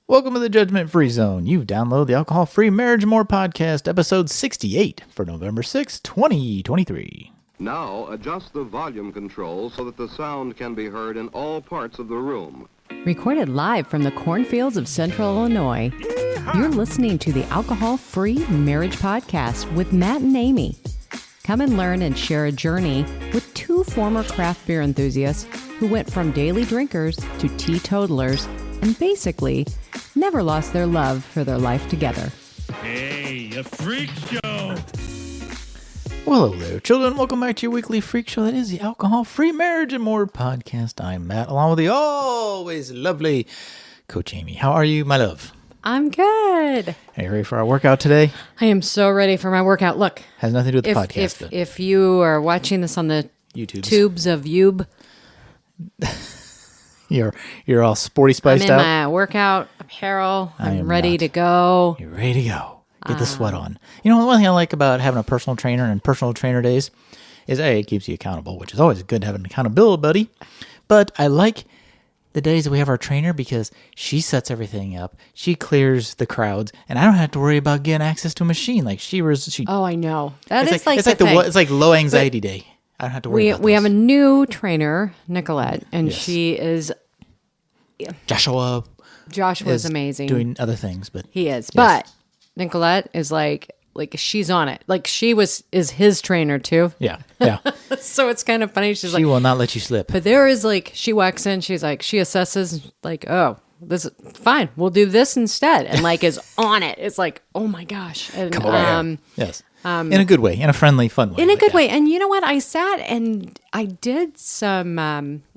Welcome to the Judgment Free Zone. You've downloaded the Alcohol Free Marriage More podcast, episode 68 for November 6, 2023. Now adjust the volume control so that the sound can be heard in all parts of the room. Recorded live from the cornfields of Central Illinois, you're listening to the Alcohol Free Marriage Podcast with Matt and Amy. Come and learn and share a journey with two former craft beer enthusiasts who went from daily drinkers to teetotalers and basically never lost their love for their life together. Hey, a freak show! Well, hello there, children. Welcome back to your weekly freak show that is the Alcohol Free Marriage and More podcast. I'm Matt, along with the always lovely Coach Amy. How are you, my love? I'm good. Are you ready for our workout today? I am so ready for my workout. Look, Has nothing to do with the podcast. if you are watching this on the YouTubes. tubes of YouTube, You're all sporty I'm spiced in out. my workout apparel. I am I'm ready not. to go. You're ready to go. Get the sweat on. You know, the one thing I like about having a personal trainer and personal trainer days is A, it keeps you accountable, which is always good to have an accountability buddy. But I like the days that we have our trainer because she sets everything up. She clears the crowds, and I don't have to worry about getting access to a machine. Like she Oh, I know. That it's is like it's the like thing. it's like low anxiety day. I don't have to worry about We have a those. new trainer, Nicolette, and Yes. she is Joshua Joshua's is amazing. doing other things, but He is, but Nicolette is like she's on it. Like is his trainer too. yeah. So it's kind of funny. She's She like, will not let you slip. but there is like she walks in. She's like she assesses like, oh, this is fine. We'll do this instead, and like is on it. It's like, oh my gosh. And Come over here. Yes. In a good way, in a friendly, fun way. in a but good yeah. way. And you know what? I sat and I did some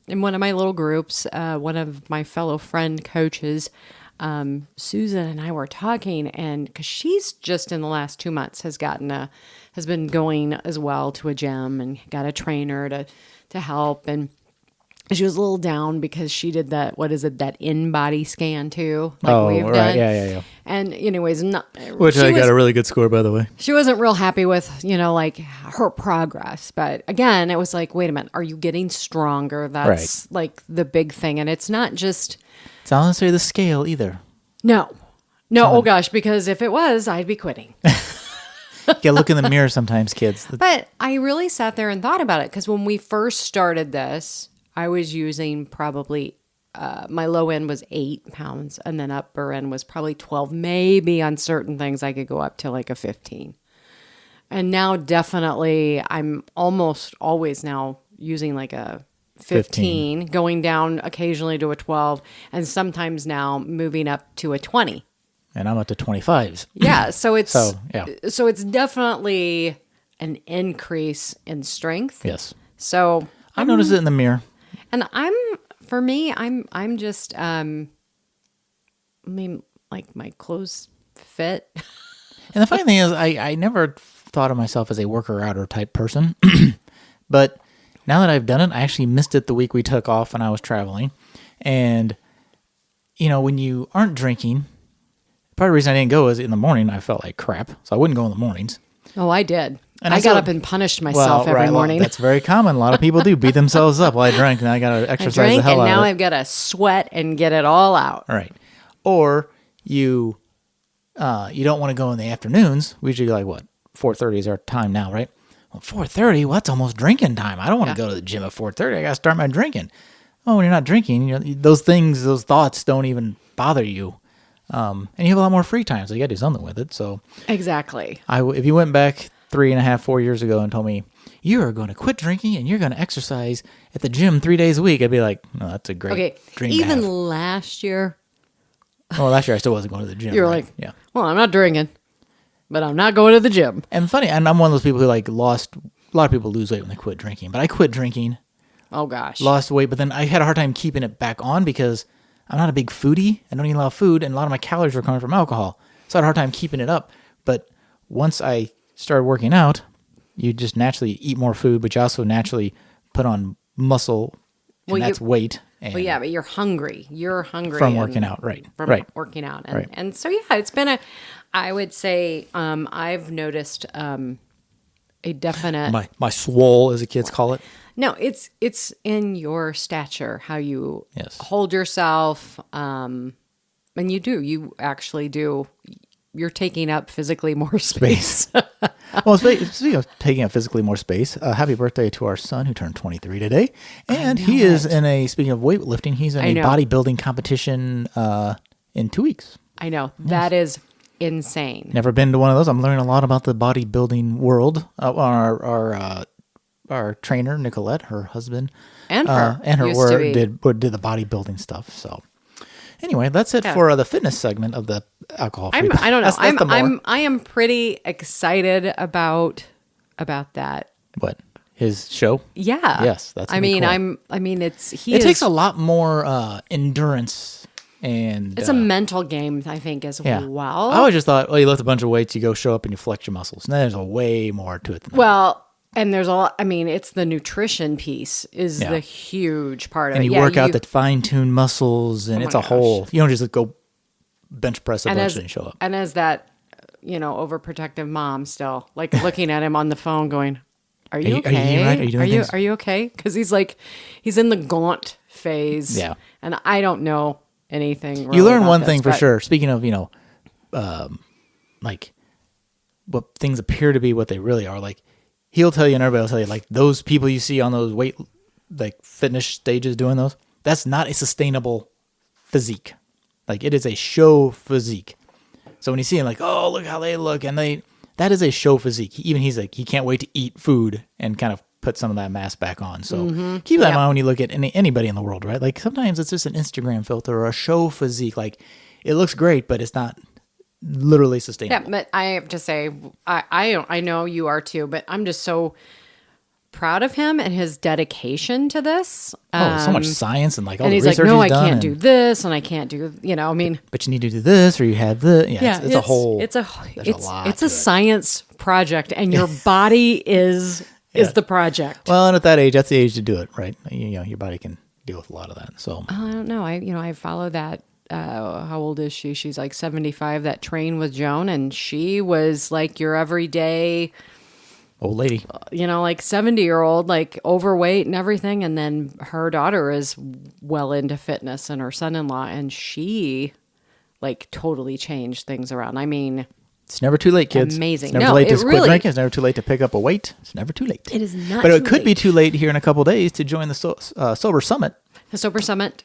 in one of my little groups. One of my fellow friend coaches, Susan, and I were talking, and because she's just in the last 2 months has been going as well to a gym and got a trainer to help, and she was a little down because she did that in-body scan too, like Oh, we've right. done. Yeah. And anyways, Which she I got was- a really good score, by the way. she wasn't real happy with, like her progress. But again, it was like, wait a minute, are you getting stronger? That's like the big thing. And it's not just, It's not necessarily the scale either. no, oh gosh, because if it was, I'd be quitting. You gotta look in the mirror sometimes, kids. But I really sat there and thought about it because when we first started this, I was using probably, my low end was 8 pounds and then upper end was probably 12. Maybe on certain things I could go up to like a 15. And now definitely I'm almost always now using like a 15, going down occasionally to a 12, and sometimes now moving up to a 20. And I'm up to 25s. Yeah, so it's yeah. so it's definitely an increase in strength. Yes. So I noticed it in the mirror. and I'm just I mean, like my clothes fit. And the funny thing is, I never thought of myself as a worker-outer type person. But now that I've done it, I actually missed it the week we took off when I was traveling. And, when you aren't drinking, part of the reason I didn't go is in the morning I felt like crap. So I wouldn't go in the mornings. Oh, I did. And I I got still- up and punished myself every morning. That's very common. A lot of people do beat themselves up. Well, I drank and I got to I exercise drank the hell and out now of it. I've got to sweat and get it all out. All right. Or you don't want to go in the afternoons. We usually go like, what, 4:30 is our time now, right? Well, 4:30, well, that's almost drinking time. I don't want to go to the gym at 4:30. I got to start my drinking. Oh, when you're not drinking, those things, those thoughts don't even bother you. And you have a lot more free time, so you got to do something with it. So Exactly. if you went back 3.5, 4 years ago and told me, you are going to quit drinking and you're going to exercise at the gym 3 days a week, I'd be like, no, that's a great Okay. dream to Even have. last year, Well, last year I still wasn't going to the gym. you were right? like, yeah. well, I'm not drinking, but I'm not going to the gym. And funny, and I'm one of those people who lost, a lot of people lose weight when they quit drinking, but I quit drinking, Oh gosh. lost weight, but then I had a hard time keeping it back on because I'm not a big foodie. I don't eat a lot of food, and a lot of my calories were coming from alcohol. So I had a hard time keeping it up. But once I started working out, you just naturally eat more food, but you also naturally put on muscle, and Well, that's weight. And Well, yeah, but you're hungry. You're hungry from and- working out, right? From Right. working out, and Right. and so yeah, it's been I would say, I've noticed a definite. My swole, as the kids call it. No, it's in your stature, how you Yes. hold yourself. And you do. You actually do. You're taking up physically more space. Well, speaking of taking up physically more space, happy birthday to our son who turned 23 today. And he is speaking of weightlifting, he's in a bodybuilding competition in 2 weeks. I know. That is insane. Never been to one of those. I'm learning a lot about the bodybuilding world. Our trainer, Nicolette, her husband, And her did the bodybuilding stuff. So anyway, that's it for the fitness segment of the alcohol free. I don't know. That's I am pretty excited about that. what his show. Yeah. Yes, that's. I mean, cool. It takes a lot more endurance, and it's a mental game, I think, as well. I always just thought, well, you lift a bunch of weights, you go show up and you flex your muscles. And there's a way more to it than that. Well, and there's a lot. I mean, it's the nutrition piece is the huge part of and it. you work out the fine-tuned muscles, and it's a whole. You don't just go bench press a bunch and show up. And as that, overprotective mom, still like looking at him on the phone, going, "Are you okay? Are you eating right? Are you doing things? Are you okay?" Because he's in the gaunt phase. Yeah. And I don't know anything. Really You learn about one this, thing for but- sure. Speaking of, like what things appear to be what they really are. Like he'll tell you, and everybody will tell you, like those people you see on those fitness stages doing those. That's not a sustainable physique. Like it is a show physique. So when you see him, like, oh, look how they look, and that is a show physique. He's like, he can't wait to eat food and kind of put some of that mass back on. So keep that in mind when you look at anybody in the world, right? Like sometimes it's just an Instagram filter or a show physique. Like it looks great, but it's not literally sustainable. Yeah, but I have to say, I know you are too, but I'm just so proud of him and his dedication to this. So much science and all and the he's research like, no, I he's done. can't do this, and I can't do, I mean. But you need to do this, or you have the it's a whole. It's a lot it's to a it. science project, and your body is the project. Well, and at that age, that's the age to do it, right? Your body can deal with a lot of that. So I don't know. I follow that. How old is she? She's like 75. That Train with Joan, and she was like your everyday, old lady. Like 70-year-old, like overweight and everything. And then her daughter is well into fitness, and her son-in-law, and she like totally changed things around. I mean, it's never too late, kids. Amazing. It's never No, too late to it quit really- drinking. It's never too late to pick up a weight. It's never too late. It is not But it too could be late. too late here in a couple days to join the Sober Summit. the Sober Summit,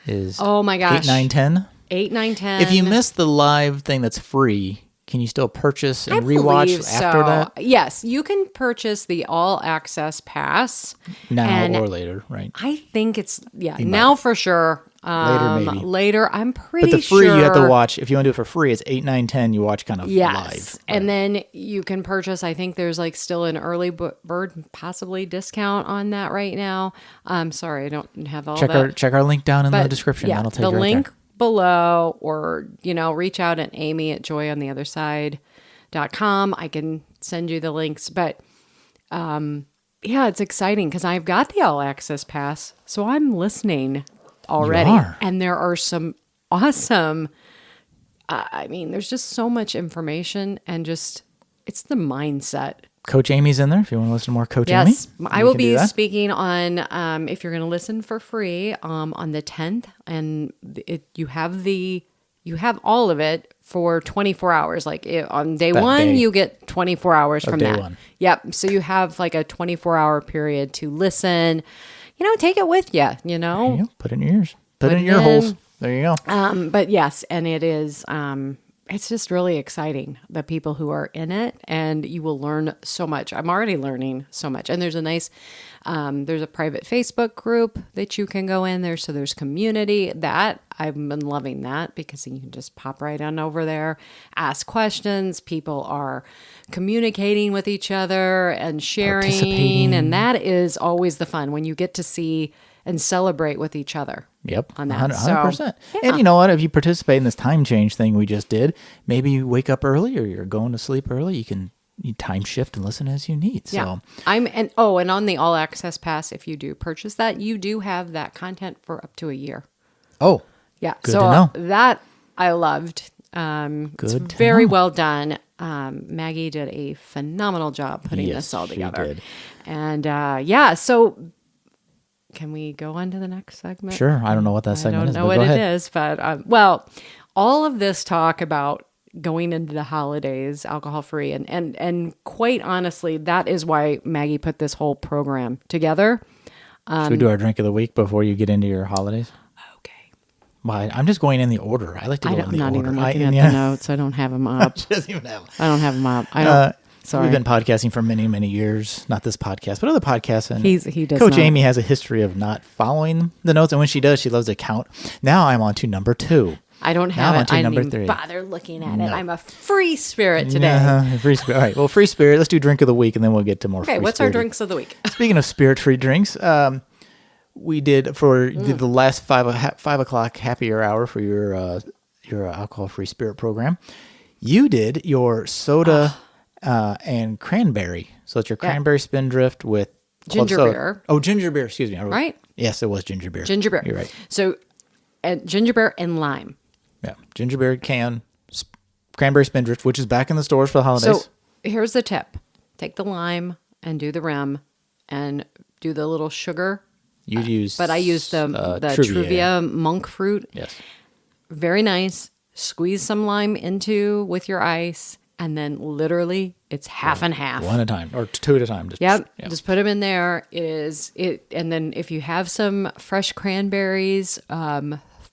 Is Oh my gosh. 8, 9, 10. 8, 9, 10. If you missed the live thing that's free, can you still purchase and I rewatch believe after so. that? Yes, you can purchase the all access pass Now and or later, right? I think it's now for sure. Later, maybe. Later, I'm pretty But the free sure. you have to watch. If you want to do it for free, it's 8, 9, 10. You watch kind of Yes, live. and then you can purchase. I think there's like still an early bird possibly discount on that right now. Sorry, I don't have all that. Check our link down in the But, description. yeah, That'll take the you right link there. below, or reach out at Amy at joyontheotherside.com. I can send you the links, but it's exciting because I've got the all access pass, so I'm listening already, are. and there are some awesome. I mean, there's just so much information, and just it's the mindset. Coach Amy's in there if you want to listen to more Coach Amy. Yes, I You will can do be that. speaking on, if you're going to listen for free, on the 10th, and you have all of it for 24 hours. Like on day That one, day. you get 24 hours from day that. one. Yep. So you have like a 24-hour period to listen. Take it with you. There you go. Put it in your ears. Put it in it your in. holes. There you go. But yes, and it is. It's just really exciting, the people who are in it, and you will learn so much. I'm already learning so much. And there's a nice, there's a private Facebook group that you can go in there. So there's community. That I've been loving that, because you can just pop right on over there, ask questions. People are communicating with each other and sharing. Participating. And that is always the fun, when you get to see and celebrate with each other. Yep, On that. 100%. So, And you know what? If you participate in this time change thing we just did, maybe you wake up early or you're going to sleep early. You time shift and listen as you need. So Yeah. And on the all access pass, if you do purchase that, you do have that content for up to a year. oh, Yeah. Good so to know. that I loved. It's Good to very know. well done. Maggie did a phenomenal job putting Yes, this all she together. did. And so can we go on to the next segment? sure. I don't know what that I segment don't is. know but what go it ahead. is, but all of this talk about going into the holidays alcohol free, and quite honestly, that is why Maggie put this whole program together. Should we do our drink of the week before you get into your holidays? Okay. Well, I'm just going in the order. I like to go in I'm the not order. even looking at the notes. I don't have them up. She doesn't even have. I don't have them up. I don't. Sorry. We've been podcasting for many, many years. Not this podcast, but other podcasts. And He does Coach not. Amy has a history of not following the notes, and when she does, she loves to count. Now I'm on to number 2. I don't Now have I'm on it. to I number didn't even 3. bother looking at it. No. I'm a free spirit today. Free spirit. All right. Well, free spirit. Let's do drink of the week, and then we'll get to more. Okay, what's our drinks of the week? Speaking of spirit-free drinks, we did for the last 5 o'clock happy hour for your alcohol-free spirit program. You did your soda and cranberry. So it's your cranberry spindrift with club Ginger soda. beer. Oh, ginger beer. Excuse me. Right? Yes, it was ginger beer. Ginger beer. You're right. So, and ginger beer and lime. Yeah, ginger beer can, cranberry spindrift, which is back in the stores for the holidays. So here's the tip: take the lime and do the rim, and do the little sugar. You use, But I use the Truvia monk fruit. Yes. Very nice. Squeeze some lime into with your ice, and then literally it's half and half. One at a time or 2 at a time. Just, Yep. yeah. Just put them in there. And then if you have some fresh cranberries,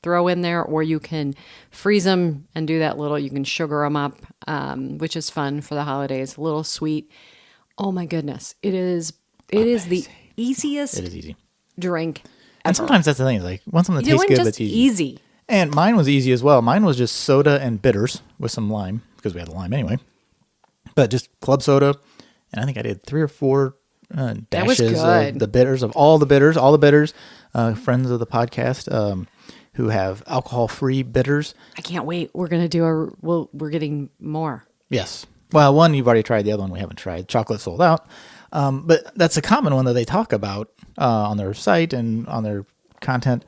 throw in there, or you can freeze them and do that little. You can sugar them up, which is fun for the holidays. A little sweet. Oh my goodness! It is the easiest It is easy. drink. And sometimes that's the thing. Like, want something that You know tastes what? good, Just that's easy. easy. And mine was easy as well. Mine was just soda and bitters with some lime, because we had the lime anyway. But just club soda. And I think I did 3 or 4 That was dashes good. of the bitters, all the bitters, friends of the podcast who have alcohol-free bitters. I can't wait. We're gonna we're getting more. Yes. Well, one you've already tried. The other one we haven't tried. Chocolate sold out. But that's a common one that they talk about on their site and on their content.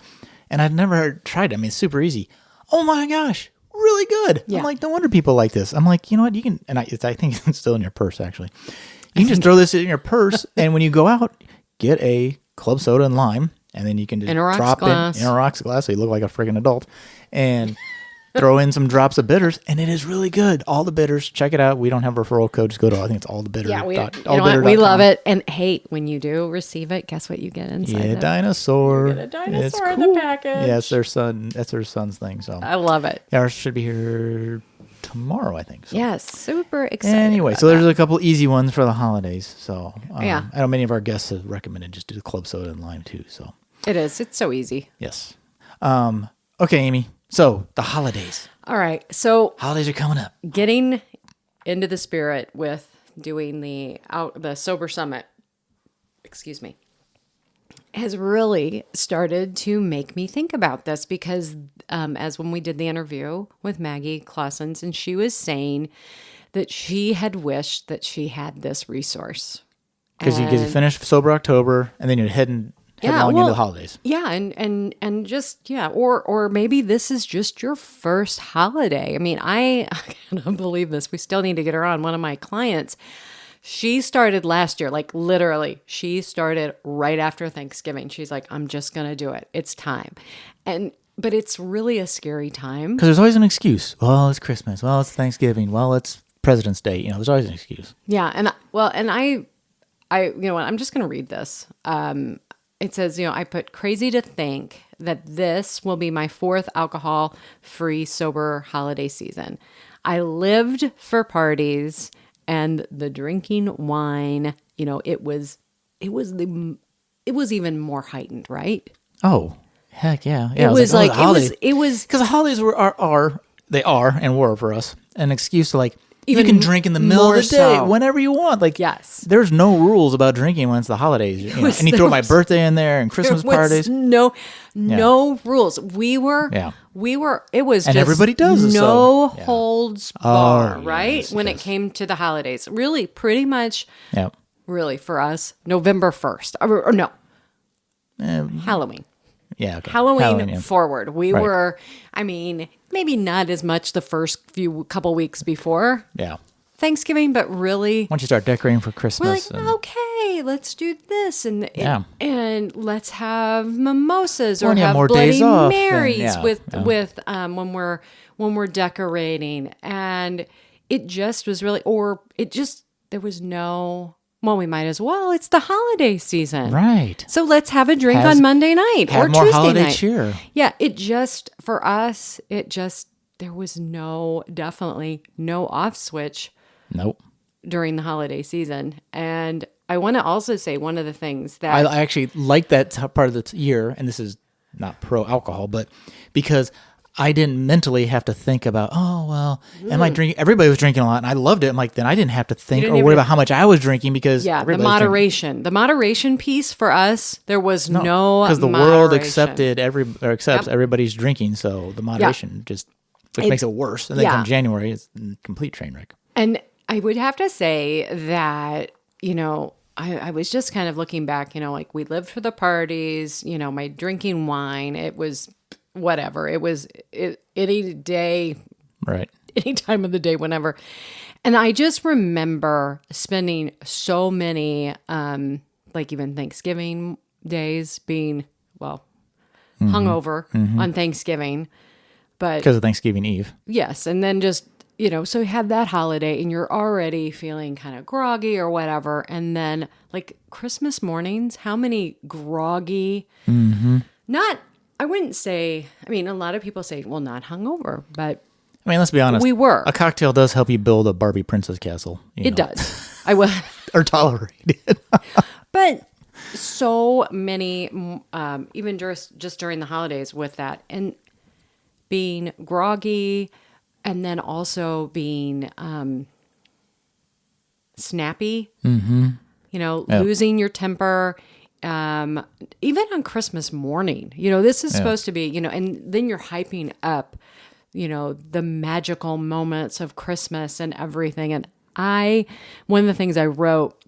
And I'd never tried it. I mean, it's super easy. Oh my gosh, really good. Yeah. I'm like, no wonder people like this. I'm like, you know what? You can, and I think it's still in your purse, actually. You can just throw this in your purse, and when you go out, get a club soda and lime, and then you can just In a rocks drop glass. in a rocks glass so you look like a friggin' adult, and throw in some drops of bitters, and it is really good. All the bitters, check it out. We don't have a referral code. Just go to, I think it's all the bitter. Yeah, you know what? We love it. And hey, when you do receive it, guess what you get inside? Yeah, it? dinosaur. You get a dinosaur It's in the cool. package. Yeah, it's their son. That's their son's thing. So I love it. ours should be here tomorrow, I think. So. Yes, super excited. Anyway, about so there's that. a couple easy ones for the holidays. So Yeah. I know many of our guests have recommended just do the club soda and lime too. So It is. It's so easy. yes. Okay, Amy. So the holidays. All right. So Holidays are coming up. getting into the spirit with doing the sober summit, excuse me, has really started to make me think about this, because as when we did the interview with Maggie Clausens, and she was saying that she had wished that she had this resource. Because you finish sober October, and then you're heading along into the holidays. Yeah, and just or maybe this is just your first holiday. I mean, I cannot believe this. We still need to get her on. One of my clients, she started last year, like literally, she started right after Thanksgiving. She's like, I'm just gonna do it. It's time. But it's really a scary time. Because there's always an excuse. Well, it's Christmas. Well, it's Thanksgiving. Well, it's President's Day. You know, there's always an excuse. Yeah, and I you know what, I'm just going to read this. It says, I put crazy to think that this will be my 4th alcohol-free sober holiday season. I lived for parties and the drinking wine, it was even more heightened, right? Oh, heck yeah. It was like, it was because the holidays are and were for us an excuse to Even you can drink in the middle of more the day so. whenever you want. Yes. There's no rules about drinking when it's the holidays. And you throw my birthday in there and Christmas there was parties. no rules. We were, it was And just everybody does it, no so, yeah. holds bar, Oh, right? yes, When yes. it came to the holidays, really pretty much, Yeah. really for us, November 1st or no, Halloween. Yeah. Okay. Halloween yeah. forward. We Right. were, maybe not as much the first couple weeks before Yeah. Thanksgiving, but really, Once you start decorating for we're like, Christmas. and, okay, hey, let's do this and Yeah. and let's have mimosas Well, or and you have have more Bloody days off, and- Marys yeah, with yeah. when we're decorating. And it just was really, or it just, there was no, well, we might as well. It's the holiday season. Right. So let's have a drink Has- on Monday night Have or more Tuesday holiday night. cheer. Yeah, it just, for us, it just, there was definitely no off switch Nope. during the holiday season. And I want to also say one of the things that I actually like that part of the year, and this is not pro alcohol, but because I didn't mentally have to think about, oh, well, am I drinking? Everybody was drinking a lot, and I loved it. I'm like, then I didn't have to think didn't or even- worry about how much I was drinking because yeah, the everybody was drinking. moderation. The moderation piece for us, there was no Because the world moderation. accepted accepts Yep. everybody's drinking, so the moderation just which makes it worse. And then yeah. come January, it's a complete train wreck. And I would have to say that, I was just kind of looking back, like we lived for the parties, my drinking wine, it was whatever. It was any day, Right. any time of the day, whenever. And I just remember spending so many, like even Thanksgiving days being, hungover on Thanksgiving. But Because of Thanksgiving Eve. yes, and then just, so you have that holiday and you're already feeling kind of groggy or whatever. And then like Christmas mornings, how many groggy, I wouldn't say, a lot of people say, well, not hungover, but I mean, let's be honest. We were. A cocktail does help you build a Barbie princess castle. it does. I will. Or tolerate it. But so many, even just during the holidays with that, and being groggy, and then also being snappy, losing your temper. Even on Christmas morning, this is supposed to be, and then you're hyping up, the magical moments of Christmas and everything. And one of the things I wrote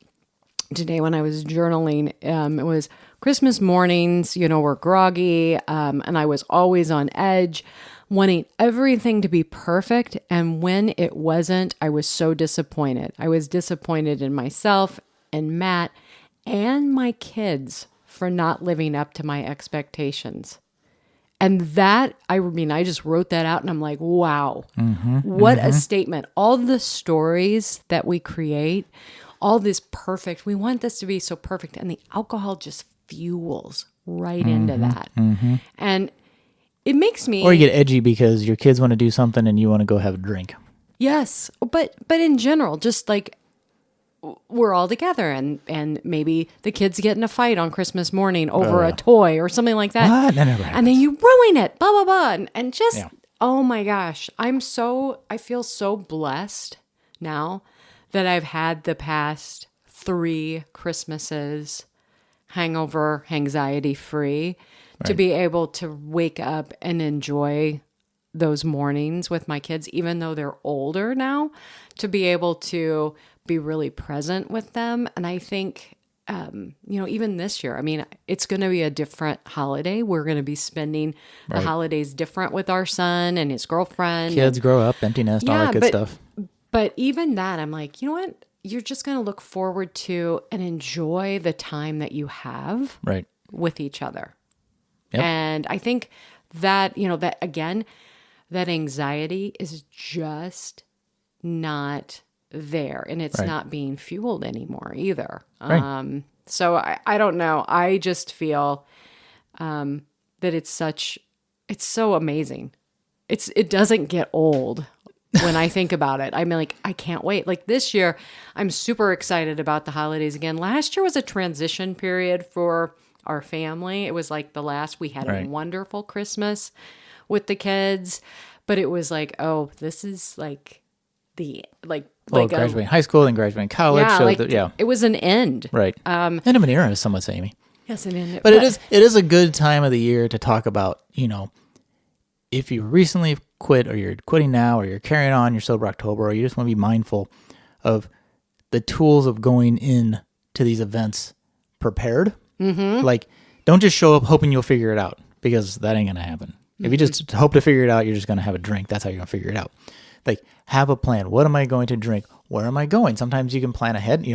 today when I was journaling, it was Christmas mornings, were groggy, and I was always on edge, wanting everything to be perfect. And when it wasn't, I was so disappointed. I was disappointed in myself and Matt and my kids for not living up to my expectations. And that, I just wrote that out and I'm like, wow, what a statement. All the stories that we create, all this perfect, we want this to be so perfect. And the alcohol just fuels right into that. And it makes me... Or you get edgy because your kids want to do something and you want to go have a drink. Yes. But in general, just like we're all together and maybe the kids get in a fight on Christmas morning over a toy or something like that. What? That never happens. And then you ruin it, blah, blah, blah. And just, Yeah. oh my gosh, I feel so blessed now that I've had the past 3 Christmases hangover, anxiety free to be able to wake up and enjoy those mornings with my kids, even though they're older now, to be able to be really present with them. And I think, even this year, it's going to be a different holiday. We're going to be spending the holidays different with our son and his girlfriend. Kids grow up, empty nest, all that good stuff. But even that, I'm like, you know what? You're just going to look forward to and enjoy the time that you have Right. with each other. Yep. And I think that, that again, that anxiety is just not there and it's not being fueled anymore either. Right. So I don't know. I just feel that it's so amazing. It doesn't get old when I think about it. I can't wait. Like this year, I'm super excited about the holidays again. Last year was a transition period for our family. It was like we had a wonderful Christmas with the kids, but it was like, oh, this is like graduating high school, then graduating college. It was an end. Right. End of an era, some would say, Amy. Yes, an end. But it is a good time of the year to talk about, if you recently quit or you're quitting now or you're carrying on, you're sober October, or you just want to be mindful of the tools of going in to these events prepared. Mm-hmm. Like, don't just show up hoping you'll figure it out, because that ain't going to happen. If you just hope to figure it out, you're just going to have a drink. That's how you're going to figure it out. Like, have a plan. What am I going to drink? Where am I going? Sometimes you can plan ahead,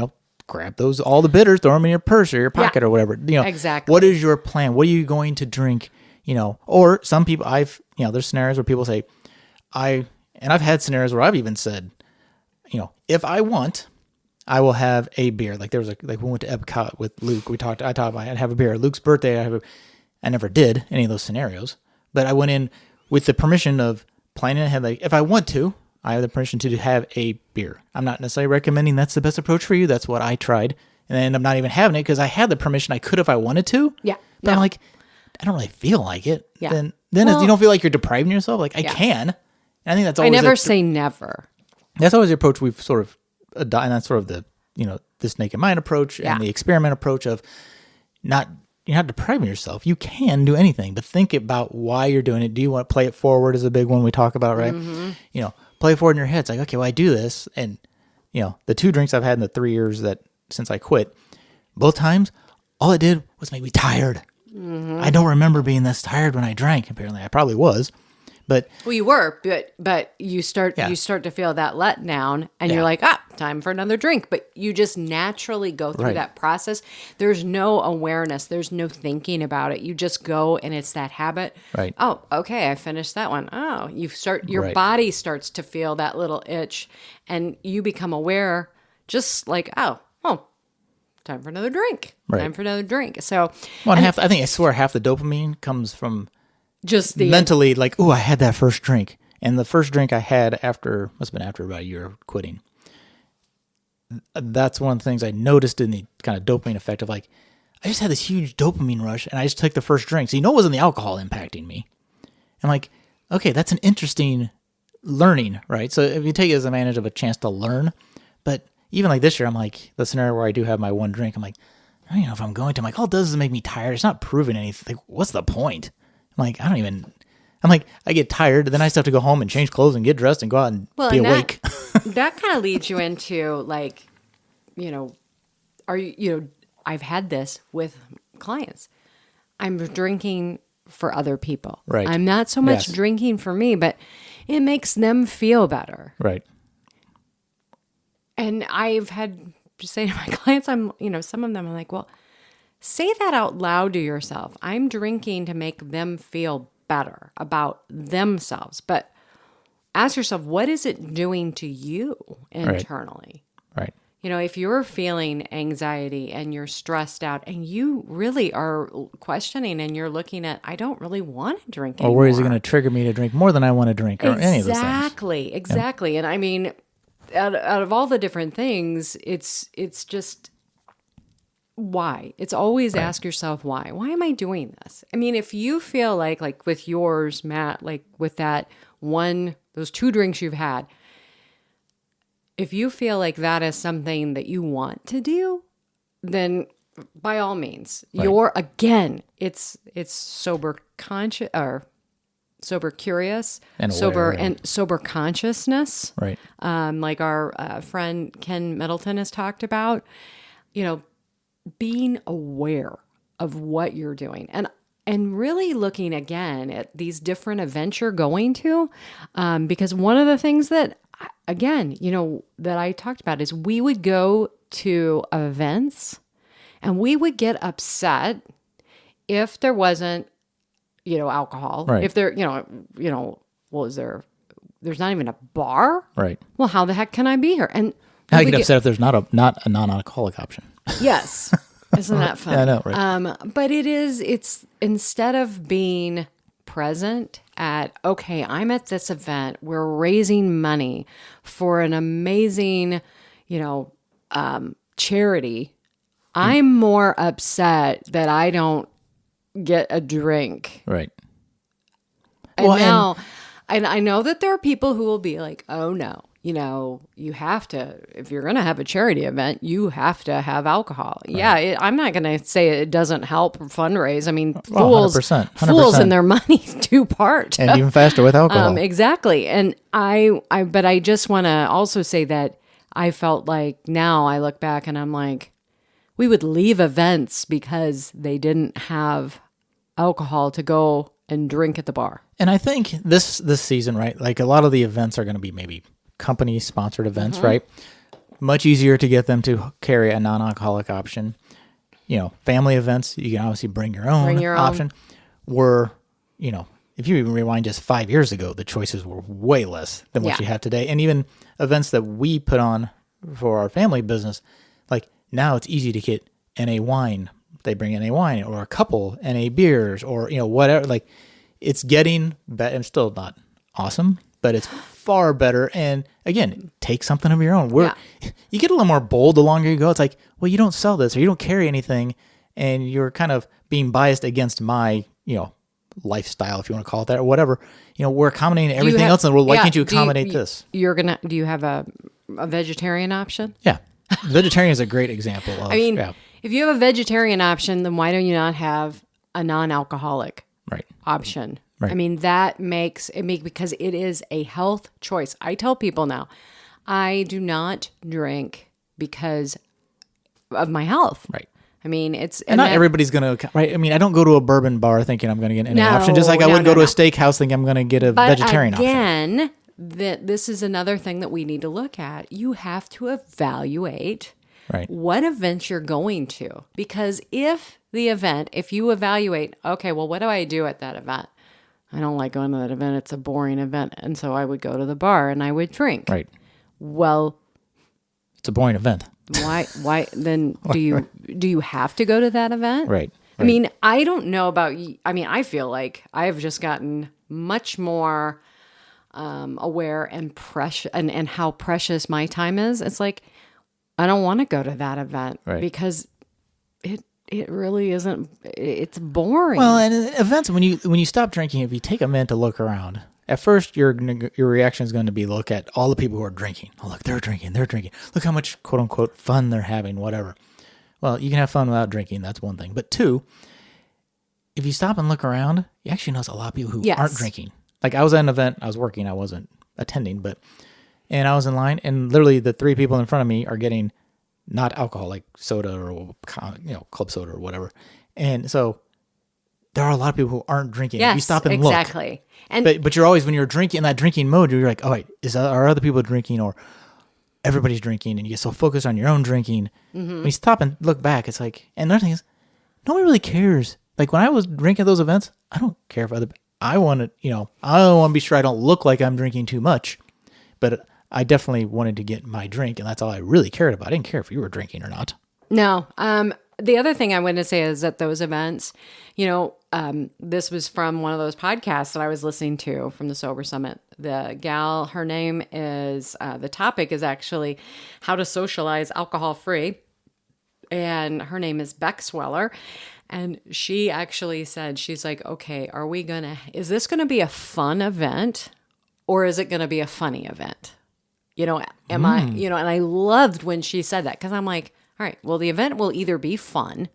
grab all the bitters, throw them in your purse or your pocket or whatever. Exactly. What is your plan? What are you going to drink? Or some people there's scenarios where people say, I've had scenarios where I've even said, if I want, I will have a beer. Like there was we went to Epcot with Luke. I talked about I'd have a beer. Luke's birthday, I never did any of those scenarios, but I went in with the permission of planning ahead. Like if I want to, I have the permission to have a beer. I'm not necessarily recommending that's the best approach for you. That's what I tried. And I ended up not even having it because I had the permission. I could if I wanted to. Yeah. But I'm like, I don't really feel like it. Yeah. Then Well, you don't feel like you're depriving yourself. Like I can. And I think that's I always never say never. that's always the approach we've sort of adopted. And that's sort of the, this naked mind approach Yeah. and the experiment approach of you're not depriving yourself. You can do anything, but think about why you're doing it. Do you want to play it forward is a big one we talk about, right? Mm-hmm. Play it forward in your head. It's like, okay, well, I do this. And, the 2 drinks I've had in the 3 years since I quit, both times, all it did was make me tired. Mm-hmm. I don't remember being this tired when I drank. Apparently I probably was, but Well, you were, but you start Yeah. to feel that letdown, and Yeah. you're like, time for another drink. But you just naturally go through Right. that process. There's no awareness. There's no thinking about it. You just go, and it's that habit. Right. Oh, okay, I finished that one. Oh, your Right. body starts to feel that little itch, and you become aware. Just like, oh, time for another drink. Right. Time for another drink. So, well, and I swear half the dopamine comes from just the mentally like, oh, I had that first drink. And the first drink I had must have been after about a year of quitting. That's one of the things I noticed in the kind of dopamine effect of like, I just had this huge dopamine rush and I just took the first drink. So, it wasn't the alcohol impacting me. I'm like, okay, that's an interesting learning, right? So if you take it as advantage of a chance to learn, but even like this year, I'm like, the scenario where I do have my one drink, I'm like, I don't know if I'm going to. I'm like, all it does is make me tired. It's not proving anything. Like, what's the point? I'm like, I get tired, then I still have to go home and change clothes and get dressed and go out and be and awake. that kind of leads you into like, I've had this with clients. I'm drinking for other people. Right. I'm not so much Yes. drinking for me, but it makes them feel better. Right. And I've had to say to my clients, some of them are like, well, say that out loud to yourself. I'm drinking to make them feel better about themselves. But ask yourself, what is it doing to you internally? Right. If you're feeling anxiety and you're stressed out and you really are questioning and you're looking at, I don't really want to drink anymore. Or where is it going to trigger me to drink more than I want to drink or any of those things? Exactly. And I mean, out of all the different things, it's just why. It's always ask yourself why. Why am I doing this? I mean, if you feel like with yours, Matt, like with those 2 drinks you've had, if you feel like that is something that you want to do, then by all means, it's sober conscious or sober curious, And sober aware, and sober consciousness. Right. Like our friend Ken Middleton has talked about, being aware of what you're doing and really looking again at these different events you're going to, because one of the things that, again, that I talked about is we would go to events and we would get upset if there wasn't, alcohol. Right. If there, there's not even a bar. Right. Well, how the heck can I be here? And I we get upset if there's not a non-alcoholic option. Yes. Isn't that fun? Yeah, I know, right? But it's instead of being present at, okay, I'm at this event, we're raising money for an amazing, charity. I'm more upset that I don't get a drink. Right. And Well, now, and I know that there are people who will be like, oh no, you have to, if you're going to have a charity event, you have to have alcohol. Right. Yeah, I'm not going to say it doesn't help fundraise. I mean, fools 100%. and their money do part. And even faster with alcohol. Exactly. And but I just want to also say that I felt like now I look back and I'm like, we would leave events because they didn't have alcohol to go and drink at the bar. And I think this season, right, like a lot of the events are going to be maybe company-sponsored events, right? much easier to get them to carry a non-alcoholic option. Family events, you can obviously bring your own option. Were, if you even rewind just 5 years ago, the choices were way less than what you have today. And even events that we put on for our family business, like now it's easy to get NA wine. They bring NA wine, or a couple NA beers, or, whatever. Like, it's getting better. It's still not awesome, but it's far better. And again, take something of your own. You get a little more bold the longer you go. It's like, well, you don't sell this, or you don't carry anything, and you're kind of being biased against my, lifestyle, if you want to call it that, or whatever. We're accommodating everything else in the world. Why can't you accommodate this? Do you have a vegetarian option? Yeah. Vegetarian is a great example of, if you have a vegetarian option, then why don't you not have a non-alcoholic option? Right. That makes it because it is a health choice. I tell people now, I do not drink because of my health. Right. It's... And not everybody's going to... Right. I don't go to a bourbon bar thinking I'm going to get any option, just like I would go to a steakhouse thinking I'm going to get a vegetarian option. Again, this is another thing that we need to look at. You have to evaluate what event you're going to. Because if you evaluate, okay, well, what do I do at that event? I don't like going to that event. It's a boring event. And so I would go to the bar and I would drink. Right. Well... It's a boring event. Why then do you have to go to that event? Right. I don't know about you. I feel like I've just gotten much more aware and precious and how precious my time is. It's like, I don't want to go to that event because it really isn't, it's boring. Well, and events, when you stop drinking, if you take a minute to look around, at first, your reaction is going to be look at all the people who are drinking. Oh, look, they're drinking. Look how much, quote unquote, fun they're having, whatever. Well, you can have fun without drinking. That's one thing. But two, if you stop and look around, you actually notice a lot of people who aren't drinking. Like, I was at an event. I was working. I wasn't attending, and I was in line, and literally the three people in front of me are getting not alcohol, like soda or club soda or whatever. And so there are a lot of people who aren't drinking. Yes, if you stop and look. Exactly. And but you're always, when you're drinking, in that drinking mode, you're like, oh wait, are other people drinking, or everybody's drinking, and you get so focused on your own drinking. Mm-hmm. When you stop and look back, it's like, and another thing is, nobody really cares. Like, when I was drinking at those events, I don't care if I want to, I want to be sure I don't look like I'm drinking too much, but I definitely wanted to get my drink, and that's all I really cared about. I didn't care if you were drinking or not. No. The other thing I wanted to say is at those events, this was from one of those podcasts that I was listening to from the Sober Summit. The gal, her name is, the topic is actually how to socialize alcohol free. And her name is Beck Sweller. And she actually said, she's like, okay, is this going to be a fun event, or is it going to be a funny event? And I loved when she said that, because I'm like, all right, well, the event will either be fun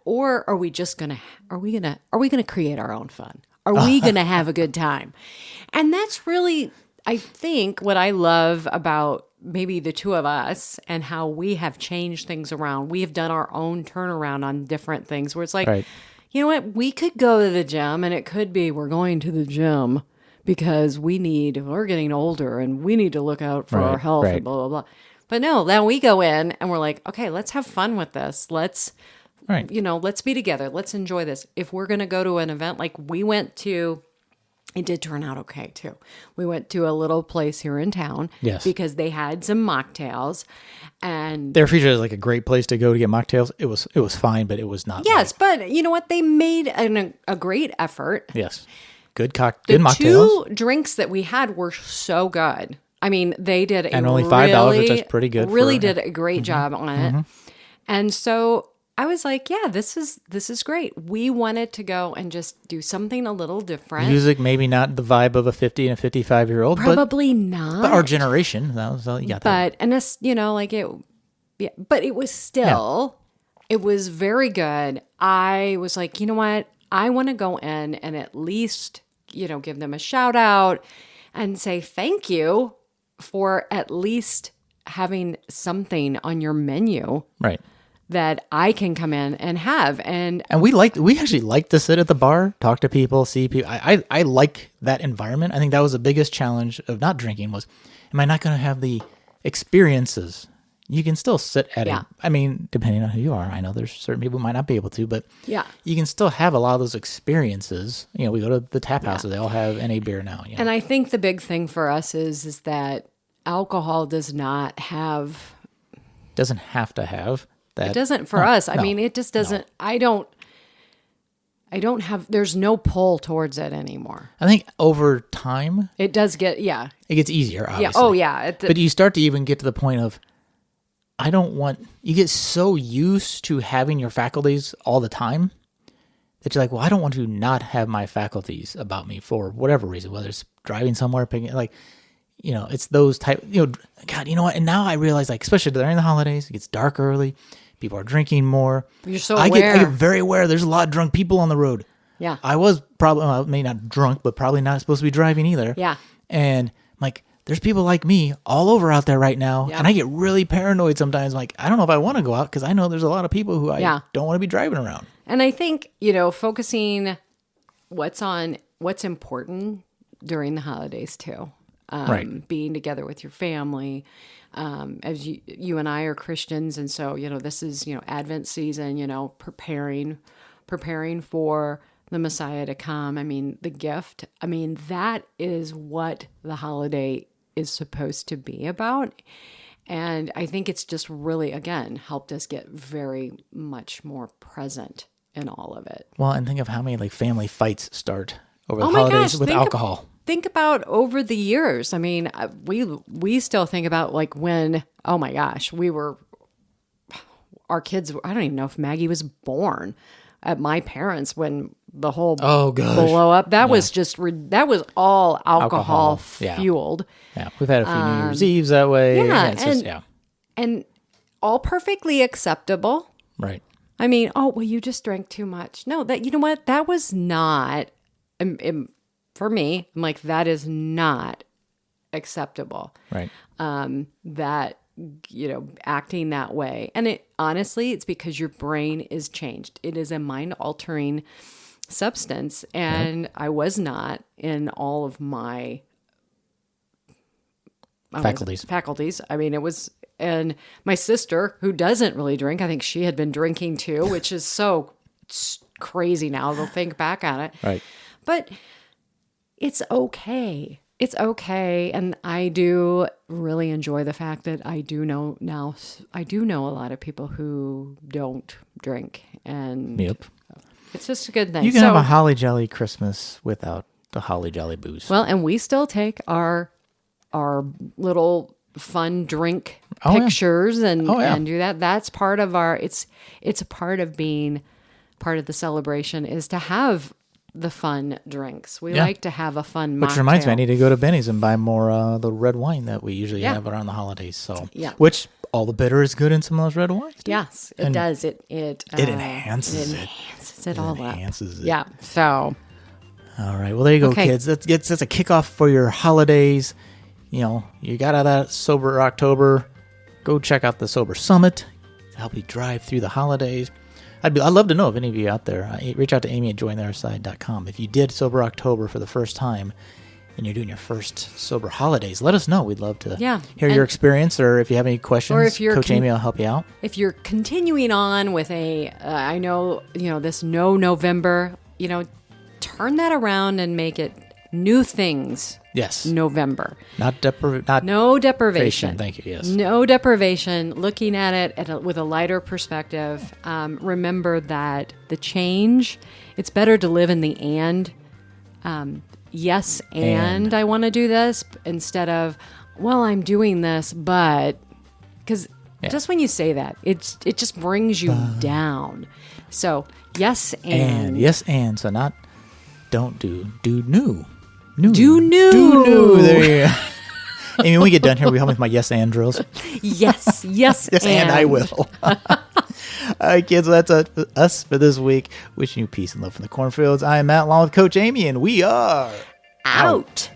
or are we gonna create our own fun? Are we gonna have a good time? And that's really, I think, what I love about maybe the two of us and how we have changed things around. We have done our own turnaround on different things where it's like, you know what, we could go to the gym, and it could be we're going to the gym because we're getting older and we need to look out for our health and blah, blah, blah. But no, then we go in and we're like, okay, let's have fun with this. Let's be together. Let's enjoy this. If we're going to go to an event like we went to, it did turn out okay too. We went to a little place here in town because they had some mocktails, and they're featured as like a great place to go to get mocktails. It was fine, but it was not. Yes, but you know what? They made a great effort. Yes. Good mocktails. The 2 drinks that we had were so good. They did only $5, which is pretty good. Really did a great job on it. And so I was like, yeah, this is great. We wanted to go and just do something a little different. Music, maybe not the vibe of a 50 and a 55-year-old. Probably not. But our generation, that was all you got. But, and this, but it was still, it was very good. I was like, you know what? I want to go in and at least, give them a shout out and say thank you for at least having something on your menu. Right. That I can come in and have. And we actually like to sit at the bar, talk to people, see people. I like that environment. I think that was the biggest challenge of not drinking was, am I not going to have the experiences. You can still sit at Yeah. it. I mean, depending on who you are. I know there's certain people who might not be able to, but Yeah. you can still have a lot of those experiences. You know, we go to the tap houses; they all have NA beer now. You know? And I think the big thing for us is that alcohol does not have. Doesn't have to have that. It doesn't for us. I no, mean, it just doesn't. I don't have. There's no pull towards it anymore. I think over time It does get. Yeah. it gets easier. Yeah. Obviously. Oh yeah. But you start to even get to the point of, I don't want, you get so used to having your faculties all the time that you're like, well, I don't want to not have my faculties about me for whatever reason, whether it's driving somewhere, picking, like, you know, it's those type, you know, God, you know what? And now I realize, like, especially during the holidays, it gets dark early, people are drinking more. You're so I aware. get very aware. There's a lot of drunk people on the road. Yeah. I was probably, well, maybe not drunk, but probably not supposed to be driving either. Yeah. And I'm like, there's people like me all over out there right now. Yeah. And I get really paranoid sometimes. Like, I don't know if I want to go out because I know there's a lot of people who I Yeah. don't want to be driving around. And I think, focusing what's important during the holidays too. Right. Being together with your family. As you and I are Christians. And so, this is, Advent season, preparing for the Messiah to come. I mean, the gift. I mean, that is what the holiday is supposed to be about. And I think it's just really, again, helped us get very much more present in all of it. Well, and think of how many like family fights start over the Oh my holidays gosh, with alcohol. Think about over the years. I mean, we still think about like when, oh my gosh, our kids, I don't even know if Maggie was born at my parents when the whole Oh, gosh. blow up. That was just, that was all alcohol yeah. fueled. Yeah. We've had a few New Year's Eves that way. yeah, It's just, yeah. And all perfectly acceptable. Right. I mean, oh, well, you just drank too much. No, you know what? That was not, for me, I'm like, that is not acceptable. Right. That, acting that way. And honestly, it's because your brain is changed. It is a mind altering substance. And I was not in all of my faculties. I mean, it was, and my sister, who doesn't really drink, I think she had been drinking too, which is so crazy now. They'll think back on it. Right. But it's okay. It's okay. And I do really enjoy the fact that I do know a lot of people who don't drink. And Yep. it's just a good thing. You can have a holly jolly Christmas without the holly jolly booze. Well, and we still take our little fun drink Oh, yeah. pictures and Oh, yeah. and do that. That's part of it's a part of being part of the celebration is to have the fun drinks. We Yeah. like to have a fun Which reminds me, I mocktail. need to go to Benny's and buy more the red wine that we usually Yeah. have around the holidays. So, Yeah. Which all the bitter is good in some of those red wines. too. Yes, it And does. It enhances it. enhances it all up. enhances it. Yeah. So All right. Well, there you go, Okay. kids. That's a kickoff for your holidays. You got out of that Sober October. Go check out the Sober Summit to help you drive through the holidays. I'd love to know if any of you out there, reach out to Amy at jointheirside.com. If you did Sober October for the first time and you're doing your first sober holidays, let us know. We'd love to Yeah. hear your And- experience, or if you have any questions, Or if you're Coach Amy will help you out. if you're continuing on with I know, this no November, turn that around and make it new things Yes. November. Not No deprivation. Thank you. Yes. No deprivation. Looking at it with a lighter perspective. Remember that the change, it's better to live in the and. Yes, and I want to do this instead of, well, I'm doing this, but because just when you say that, it just brings you down. So yes, and Yes, and. So not don't do new. New. Do new. Do new. There you go. Amy, when we get done here, we help with my yes and drills. yes, Yes, and I will. All right, kids, well, that's us for this week. Wishing you peace and love from the cornfields. I am Matt, along with Coach Amy, and we are out.